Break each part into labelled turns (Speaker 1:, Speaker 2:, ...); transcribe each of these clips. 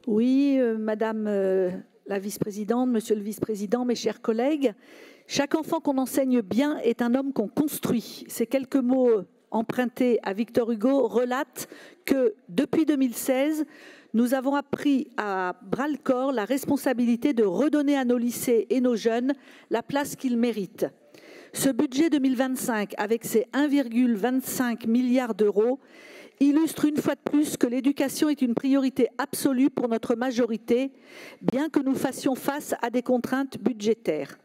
Speaker 1: Oui, Madame la vice-présidente, Monsieur le vice-président, mes chers collègues, chaque enfant qu'on enseigne bien est un homme qu'on construit. Ces quelques mots empruntés à Victor Hugo relatent que depuis 2016, nous avons appris à bras-le-corps la responsabilité de redonner à nos lycées et nos jeunes la place qu'ils méritent. Ce budget 2025, avec ses 1,25 milliard d'euros, illustre une fois de plus que l'éducation est une priorité absolue pour notre majorité, bien que nous fassions face à des contraintes budgétaires.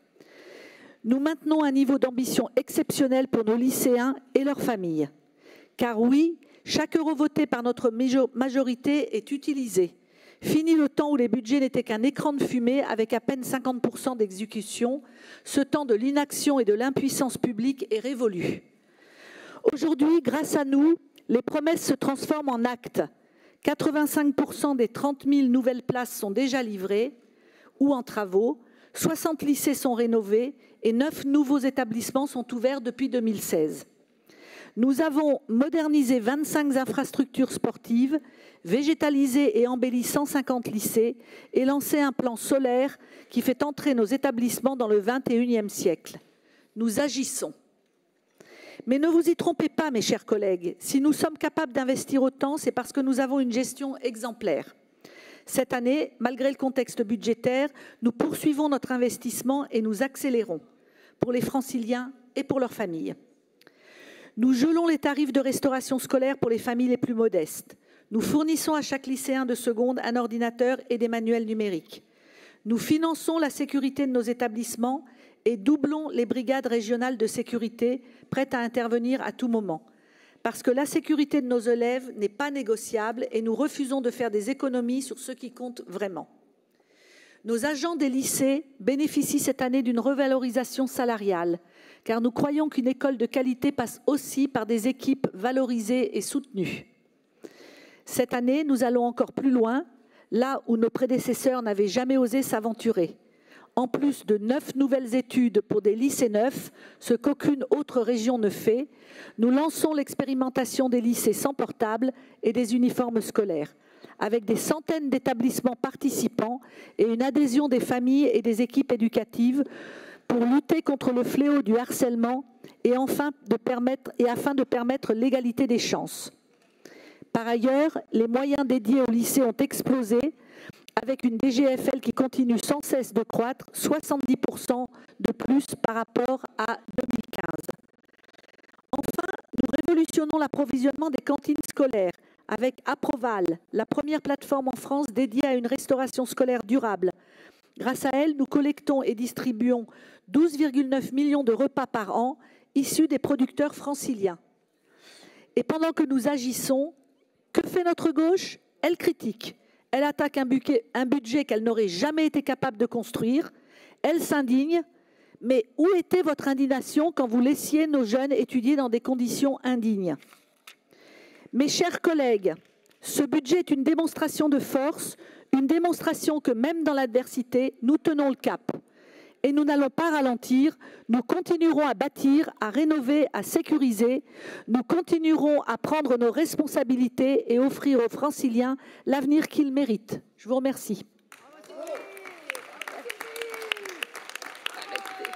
Speaker 1: Nous maintenons un niveau d'ambition exceptionnel pour nos lycéens et leurs familles. Car oui, chaque euro voté par notre majorité est utilisé. Fini le temps où les budgets n'étaient qu'un écran de fumée avec à peine 50% d'exécution. Ce temps de l'inaction et de l'impuissance publique est révolu. Aujourd'hui, grâce à nous, les promesses se transforment en actes. 85% des 30 000 nouvelles places sont déjà livrées ou en travaux, 60 lycées sont rénovés et 9 nouveaux établissements sont ouverts depuis 2016. Nous avons modernisé 25 infrastructures sportives, végétalisé et embelli 150 lycées et lancé un plan solaire qui fait entrer nos établissements dans le XXIe siècle. Nous agissons. Mais ne vous y trompez pas, mes chers collègues, si nous sommes capables d'investir autant, c'est parce que nous avons une gestion exemplaire. Cette année, malgré le contexte budgétaire, nous poursuivons notre investissement et nous accélérons pour les franciliens et pour leurs familles. Nous gelons les tarifs de restauration scolaire pour les familles les plus modestes. Nous fournissons à chaque lycéen de seconde un ordinateur et des manuels numériques. Nous finançons la sécurité de nos établissements et doublons les brigades régionales de sécurité prêtes à intervenir à tout moment. Parce que la sécurité de nos élèves n'est pas négociable et nous refusons de faire des économies sur ce qui compte vraiment. Nos agents des lycées bénéficient cette année d'une revalorisation salariale, car nous croyons qu'une école de qualité passe aussi par des équipes valorisées et soutenues. Cette année, nous allons encore plus loin, là où nos prédécesseurs n'avaient jamais osé s'aventurer. En plus de 9 nouvelles études pour des lycées neufs, ce qu'aucune autre région ne fait, nous lançons l'expérimentation des lycées sans portable et des uniformes scolaires, avec des centaines d'établissements participants et une adhésion des familles et des équipes éducatives pour lutter contre le fléau du harcèlement et afin de permettre l'égalité des chances. Par ailleurs, les moyens dédiés aux lycées ont explosé, avec une DGFL qui continue sans cesse de croître, 70% de plus par rapport à 2015. Enfin, nous révolutionnons l'approvisionnement des cantines scolaires avec Aproval, la première plateforme en France dédiée à une restauration scolaire durable. Grâce à elle, nous collectons et distribuons 12,9 millions de repas par an issus des producteurs franciliens. Et pendant que nous agissons, que fait notre gauche? Elle critique. Elle attaque un budget qu'elle n'aurait jamais été capable de construire. Elle s'indigne. Mais où était votre indignation quand vous laissiez nos jeunes étudier dans des conditions indignes? Mes chers collègues, ce budget est une démonstration de force, une démonstration que même dans l'adversité, nous tenons le cap. Et nous n'allons pas ralentir, nous continuerons à bâtir, à rénover, à sécuriser, nous continuerons à prendre nos responsabilités et offrir aux Franciliens l'avenir qu'ils méritent. Je vous remercie.